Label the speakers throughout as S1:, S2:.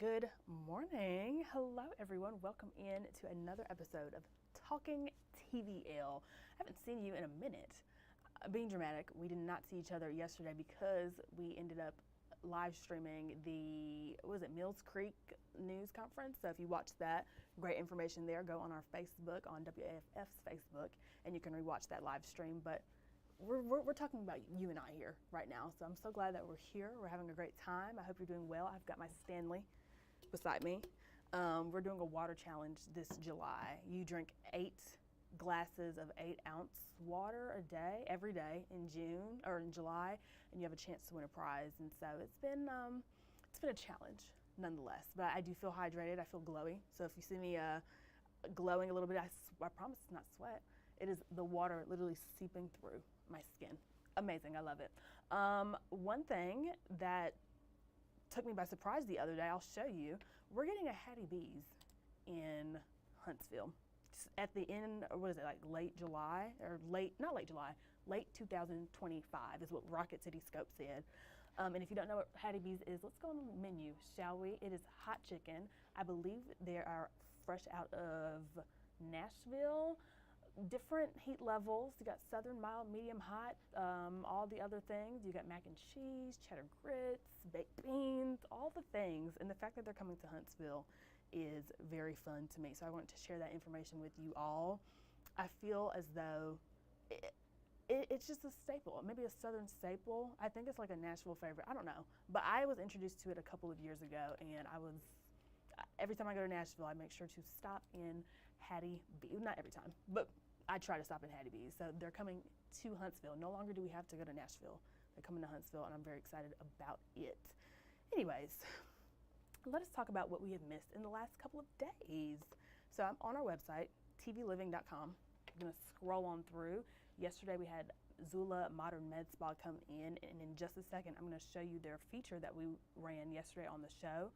S1: Good morning. Hello, everyone. Welcome in to another episode of Talking TVL. I haven't seen you in a minute. Being dramatic, we did not see each other yesterday because we ended up live streaming the, Mills Creek News Conference. So if you watched that, great information there. Go on our Facebook, on WAFF's Facebook, and you can rewatch that live stream. But we're talking about you and I here right now. So I'm so glad that we're here. We're having a great time. I hope you're doing well. I've got my Stanley beside me. We're doing a water challenge this July. You drink 8 glasses of 8-ounce water a day, every day in June or in July, and you have a chance to win a prize. And so it's been a challenge nonetheless. But I do feel hydrated. I feel glowy. So if you see me glowing a little bit, I promise it's not sweat. It is the water literally seeping through my skin. Amazing. I love it. One thing that took me by surprise the other day, I'll show you. We're getting a Hattie B's in Huntsville. At the end, or what is it, like late 2025 is what Rocket City Scope said. And if you don't know what Hattie B's is, let's go on the menu, shall we? It is hot chicken. I believe they are fresh out of Nashville. Different heat levels. You got southern, mild, medium, hot, all the other things. You got mac and cheese, cheddar grits, baked beans, all the things. And the fact that they're coming to Huntsville is very fun to me. So I wanted to share that information with you all. I feel as though it's just a staple, maybe a southern staple. I think it's like a Nashville favorite. I don't know. But I was introduced to it a couple of years ago, and every time I go to Nashville, I make sure to stop in Hattie B. Not every time, but I try to stop in Hattie B's. So they're coming to Huntsville. No longer do we have to go to Nashville. They're coming to Huntsville, and I'm very excited about it. Anyways, let us talk about what we have missed in the last couple of days. So I'm on our website, tvliving.com. I'm going to scroll on through. Yesterday we had Zula Modern Med Spa come in, and in just a second I'm going to show you their feature that we ran yesterday on the show.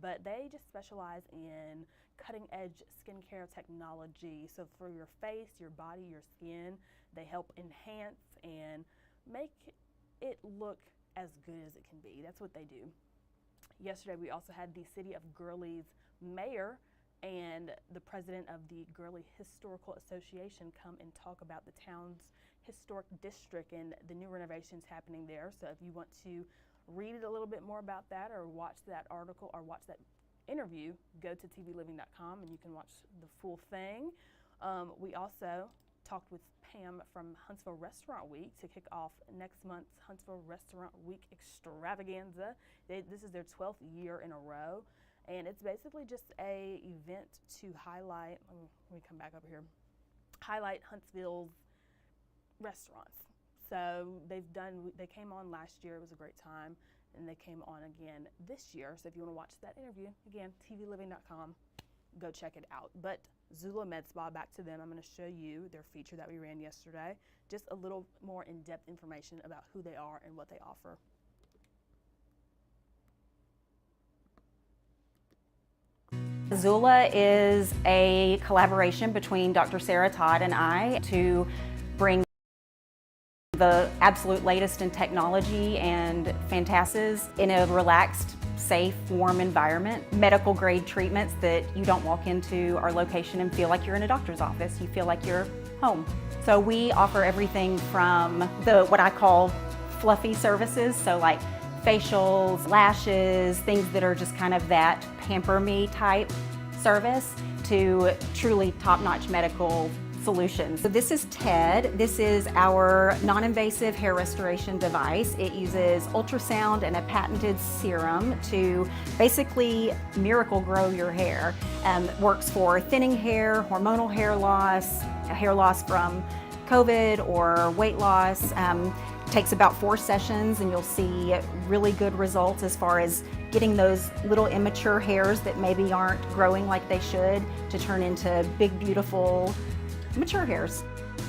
S1: But they just specialize in cutting-edge skincare technology. So for your face, your body, your skin, they help enhance and make it look as good as it can be. That's what they do. Yesterday, we also had the City of Gurley's mayor and the president of the Gurley Historical Association come and talk about the town's historic district and the new renovations happening there. So if you want to read a little bit more about that or watch that article or watch that interview, go to tvliving.com and you can watch the full thing. We also talked with Pam from Huntsville Restaurant Week to kick off next month's Huntsville Restaurant Week extravaganza. This is their 12th year in a row, and it's basically just a event to highlight, let me come back up here, highlight Huntsville's restaurants. So they came on last year, it was a great time, and they came on again this year. So if you want to watch that interview, again, tvliving.com, go check it out. But Zula Med Spa, back to them, I'm going to show you their feature that we ran yesterday, just a little more in-depth information about who they are and what they offer.
S2: Zula is a collaboration between Dr. Sarah Todd and I to bring the absolute latest in technology and fantasses in a relaxed, safe, warm environment. Medical grade treatments that you don't walk into our location and feel like you're in a doctor's office. You feel like you're home. So we offer everything from what I call fluffy services, so like facials, lashes, things that are just kind of that pamper me type service, to truly top-notch medical solutions. So this is TED. This is our non-invasive hair restoration device. It uses ultrasound and a patented serum to basically miracle grow your hair. Works for thinning hair, hormonal hair loss from COVID or weight loss. Takes about 4 sessions and you'll see really good results as far as getting those little immature hairs that maybe aren't growing like they should to turn into big, beautiful mature hairs.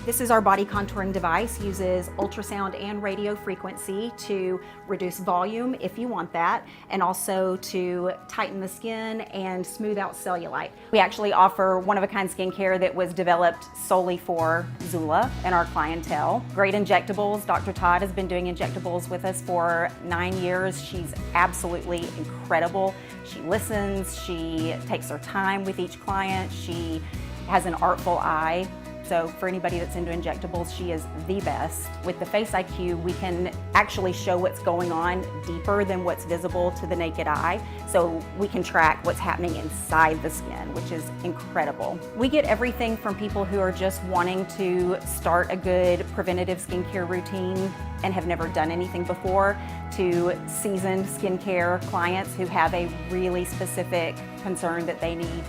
S2: This is our body contouring device, uses ultrasound and radio frequency to reduce volume if you want that, and also to tighten the skin and smooth out cellulite. We actually offer one-of-a-kind skincare that was developed solely for Zula and our clientele. Great injectables. Dr. Todd has been doing injectables with us for 9 years. She's absolutely incredible. She listens, she takes her time with each client, she has an artful eye. So for anybody that's into injectables, she is the best. With the Face IQ, we can actually show what's going on deeper than what's visible to the naked eye. So we can track what's happening inside the skin, which is incredible. We get everything from people who are just wanting to start a good preventative skincare routine and have never done anything before, to seasoned skincare clients who have a really specific concern that they need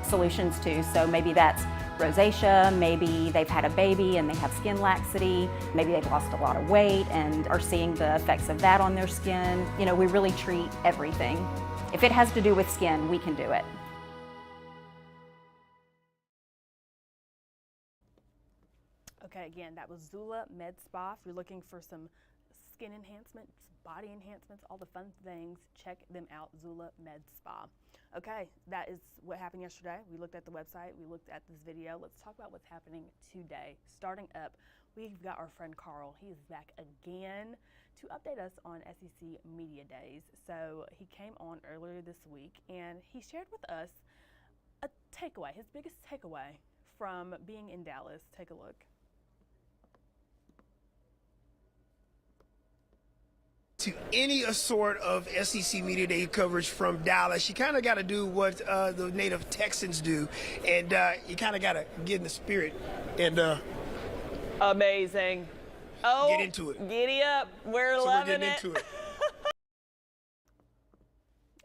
S2: solutions to. So maybe that's rosacea, maybe they've had a baby and they have skin laxity, maybe they've lost a lot of weight and are seeing the effects of that on their skin. You know, we really treat everything. If it has to do with skin, we can do it.
S1: Okay, again, that was Zula Med Spa. If you're looking for some skin enhancements, body enhancements, all the fun things, check them out, Zula Med Spa. Okay, that is what happened yesterday. We looked at the website, we looked at this video. Let's talk about what's happening today. Starting up, we've got our friend Carl. He is back again to update us on SEC Media Days. So he came on earlier this week and he shared with us a takeaway, his biggest takeaway from being in Dallas. Take a look.
S3: To any sort of SEC Media Day coverage from Dallas, you kind of got to do what the native Texans do, and you kind of got to get in the spirit and
S4: amazing. Oh,
S3: get into it.
S4: Giddy up. We're loving
S3: getting
S4: it.
S3: into it.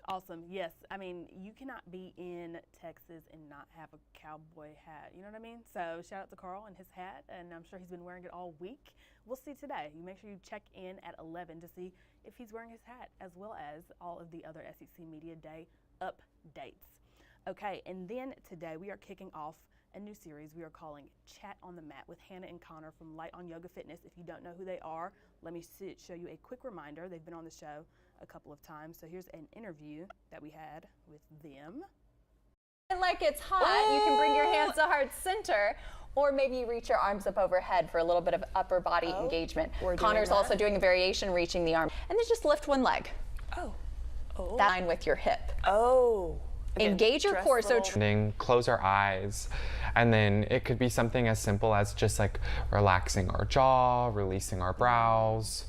S1: Awesome. Yes. I mean, you cannot be in Texas and not have a cowboy hat. You know what I mean? So shout out to Carl and his hat, and I'm sure he's been wearing it all week. We'll see today. You make sure you check in at 11 to see if he's wearing his hat, as well as all of the other SEC Media Day updates. Okay, and then today we are kicking off a new series we are calling Chat on the Mat with Hannah and Connor from Light on Yoga Fitness. If you don't know who they are, let me show you a quick reminder. They've been on the show a couple of times. So here's an interview that we had with them.
S5: Like it's hot, you can bring your hands to heart center, or maybe you reach your arms up overhead for a little bit of upper body engagement. Connor's also doing a variation, reaching the arm. And then just lift one leg. That line with your hip. Engage your core. So
S6: close our eyes, and then it could be something as simple as just like relaxing our jaw, releasing our brows.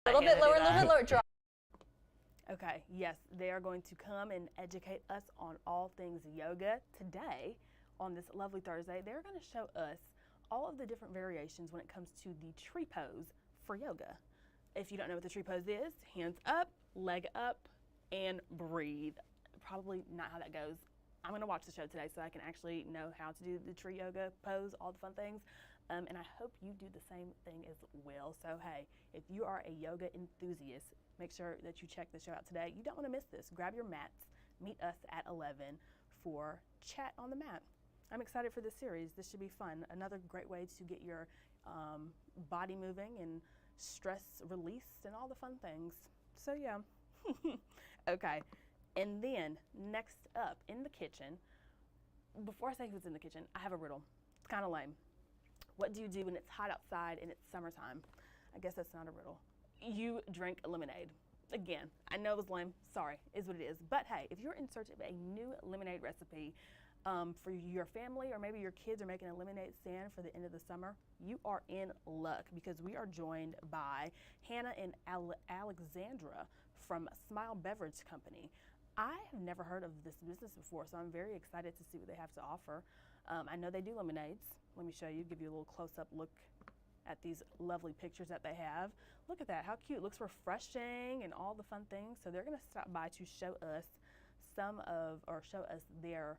S5: A little bit lower, draw.
S1: Okay, yes, they are going to come and educate us on all things yoga today. On this lovely Thursday, they're going to show us all of the different variations when it comes to the tree pose for yoga. If you don't know what the tree pose is, hands up, leg up, and breathe. Probably not how that goes. I'm going to watch the show today so I can actually know how to do the tree yoga pose, all the fun things. And I hope you do the same thing as well. So hey, if you are a yoga enthusiast, make sure that you check the show out today. You don't want to miss this. Grab your mats. Meet us at 11 for Chat on the Mat. I'm excited for this series. This should be fun. Another great way to get your body moving and stress released and all the fun things. So yeah. Okay. And then next up in the kitchen, before I say who's in the kitchen, I have a riddle. It's kind of lame. What do you do when it's hot outside and it's summertime? I guess that's not a riddle. You drink lemonade. Again, I know it was lame. Sorry, is what it is. But hey, if you're in search of a new lemonade recipe for your family, or maybe your kids are making a lemonade stand for the end of the summer, you are in luck, because we are joined by Hannah and Alexandra from Smile Beverage Company. I have never heard of this business before, so I'm very excited to see what they have to offer. I know they do lemonades. Let me show you, give you a little close-up look at these lovely pictures that they have. Look at that, how cute. Looks refreshing and all the fun things. So they're gonna stop by to show us show us their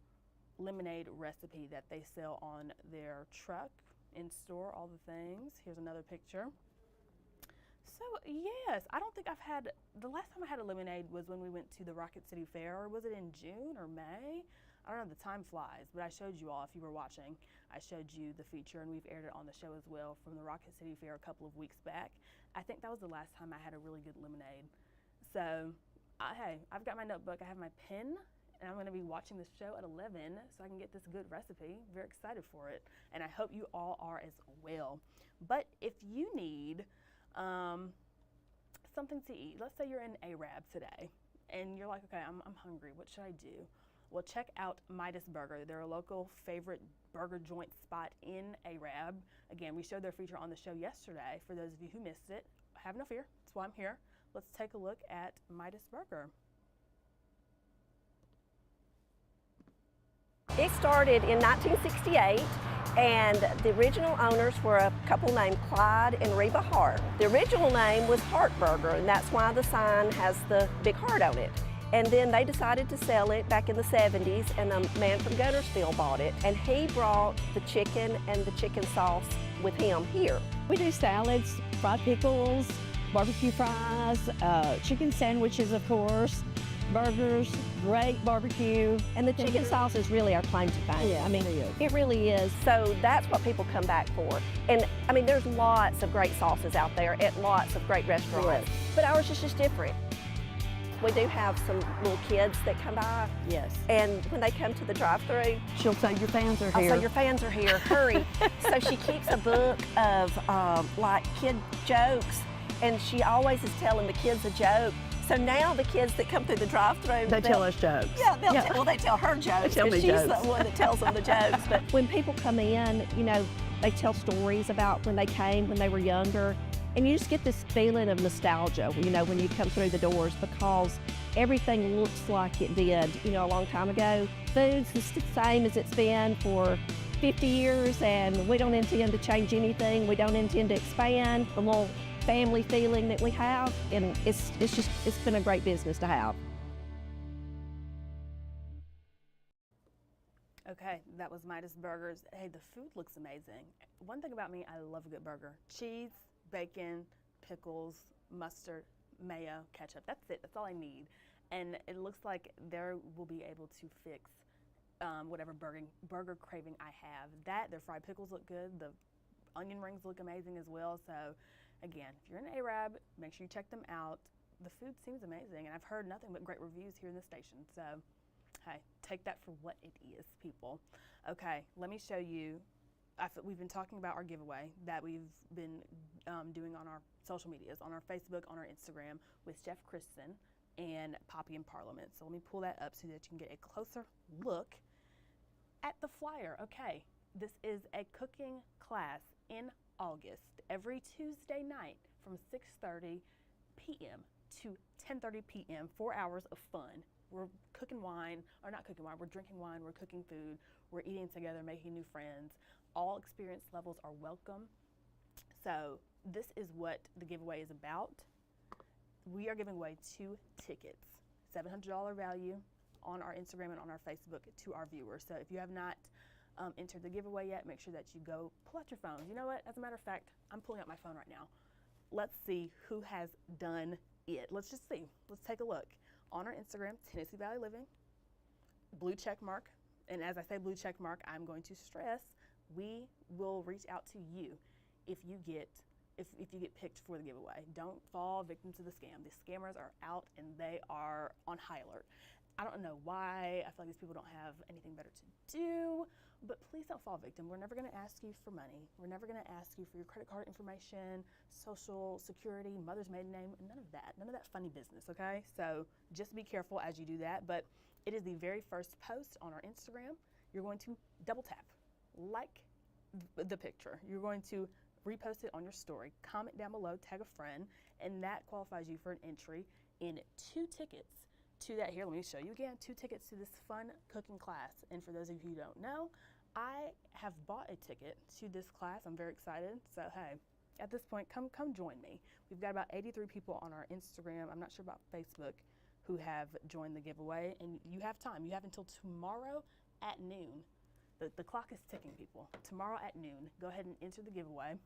S1: lemonade recipe that they sell on their truck, in store, all the things. Here's another picture. So yes, I don't think I've had, the last time I had a lemonade was when we went to the Rocket City Fair, or was it in June or May? I don't know, the time flies, but I showed you all if you were watching. I showed you the feature, and we've aired it on the show as well from the Rocket City Fair a couple of weeks back. I think that was the last time I had a really good lemonade. So, hey, I've got my notebook, I have my pen, and I'm going to be watching the show at 11 so I can get this good recipe. Very excited for it, and I hope you all are as well. But if you need something to eat, let's say you're in Arab today, and you're like, okay, I'm hungry, what should I do? Well, check out Midas Burger. They're a local favorite burger joint spot in Arab. Again, we showed their feature on the show yesterday. For those of you who missed it, have no fear, that's why I'm here. Let's take a look at Midas Burger.
S7: It started in 1968, and the original owners were a couple named Clyde and Reba Hart. The original name was Hart Burger, and that's why the sign has the big heart on it. And then they decided to sell it back in the 70s, and a man from Guntersville bought it, and he brought the chicken and the chicken sauce with him here.
S8: We do salads, fried pickles, barbecue fries, chicken sandwiches, of course, burgers, great barbecue. And the chicken sauce is really our claim to fame. Yeah, I mean, it really is.
S7: So that's what people come back for. And I mean, there's lots of great sauces out there at lots of great restaurants, but ours is just different. We do have some little kids that come by.
S8: Yes.
S7: And when they come to the drive-thru,
S8: She'll say your fans are here.
S7: I'll say your fans are here, hurry. So she keeps a book of like kid jokes, and she always is telling the kids a joke. So now the kids that come through the drive-thru,
S8: They tell us jokes.
S7: Yeah, well, they tell her jokes.
S8: They tell me
S7: she's
S8: jokes.
S7: the one that tells them the jokes. But
S8: When people come in, you know, they tell stories about when they came, when they were younger. And you just get this feeling of nostalgia, you know, when you come through the doors, because everything looks like it did, you know, a long time ago. Food's the same as it's been for 50 years, and we don't intend to change anything. We don't intend to expand the little family feeling that we have, and it's been a great business to have.
S1: Okay, that was Midas Burgers. Hey, the food looks amazing. One thing about me, I love a good burger. Cheese, bacon, pickles, mustard, mayo, ketchup. That's it. That's all I need. And it looks like they will be able to fix whatever burger craving I have. Their fried pickles look good. The onion rings look amazing as well. So, again, if you're in Arab, make sure you check them out. The food seems amazing, and I've heard nothing but great reviews here in the station. So, hey, take that for what it is, people. Okay, let me show you. We've been talking about our giveaway that we've been doing on our social medias, on our Facebook, on our Instagram with Chef Kristen and Poppy in Parliament. So let me pull that up so that you can get a closer look at the flyer. Okay, this is a cooking class in August, every Tuesday night from 6:30 p.m. to 10:30 p.m., 4 hours of fun. We're cooking wine, or not cooking wine, we're drinking wine, we're cooking food, we're eating together, making new friends. All experience levels are welcome. So this is what the giveaway is about. We are giving away 2 tickets, $700 value on our Instagram and on our Facebook to our viewers. So if you have not entered the giveaway yet, make sure that you go pull out your phone. You know what? As a matter of fact, I'm pulling out my phone right now. Let's see who has done it. Let's just see. Let's take a look. On our Instagram, Tennessee Valley Living, blue check mark. And as I say blue check mark, I'm going to stress we will reach out to you if you get picked for the giveaway. Don't fall victim to the scam. The scammers are out and they are on high alert. I don't know why. I feel like these people don't have anything better to do, but please don't fall victim. We're never going to ask you for money. We're never going to ask you for your credit card information, social security, mother's maiden name, none of that funny business, okay? So just be careful as you do that, but it is the very first post on our Instagram. You're going to double tap, like the picture. You're going to repost it on your story, comment down below, tag a friend, and that qualifies you for an entry in 2 tickets to that. Here, let me show you again, 2 tickets to this fun cooking class. And for those of you who don't know, I have bought a ticket to this class. I'm very excited. So hey, at this point, come join me. We've got about 83 people on our Instagram. I'm not sure about Facebook who have joined the giveaway, and you have time. You have until tomorrow at noon. The clock is ticking, people. Tomorrow at noon, go ahead and enter the giveaway.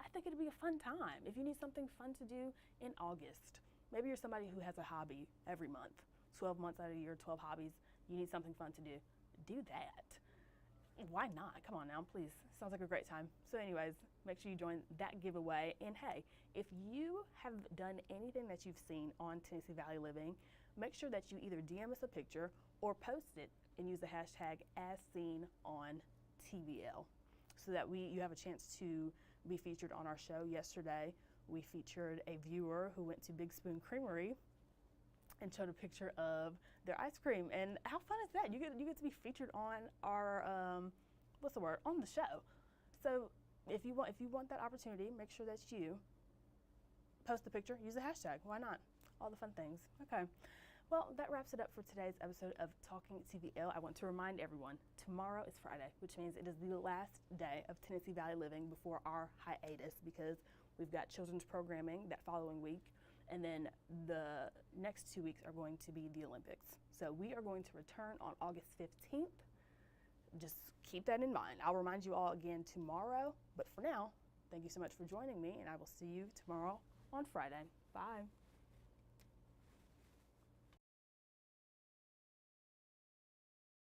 S1: I think it'd be a fun time. If you need something fun to do in August, maybe you're somebody who has a hobby every month, 12 months out of the year, 12 hobbies, you need something fun to do that. Why not? Come on now, please. Sounds like a great time. So anyways, make sure you join that giveaway. And hey, if you have done anything that you've seen on Tennessee Valley Living, make sure that you either DM us a picture or post it and use the hashtag #AsSeenOnTVL so that you have a chance to be featured on our show. Yesterday, we featured a viewer who went to Big Spoon Creamery and showed a picture of their ice cream. And how fun is that? You get to be featured on our on the show. So if you want that opportunity, make sure that you post the picture, use the hashtag. Why not? All the fun things. Okay. Well, that wraps it up for today's episode of Talking TVL. I want to remind everyone, tomorrow is Friday, which means it is the last day of Tennessee Valley Living before our hiatus, because we've got children's programming that following week, and then the next 2 weeks are going to be the Olympics. So we are going to return on August 15th. Just keep that in mind. I'll remind you all again tomorrow, but for now, thank you so much for joining me, and I will see you tomorrow on Friday. Bye.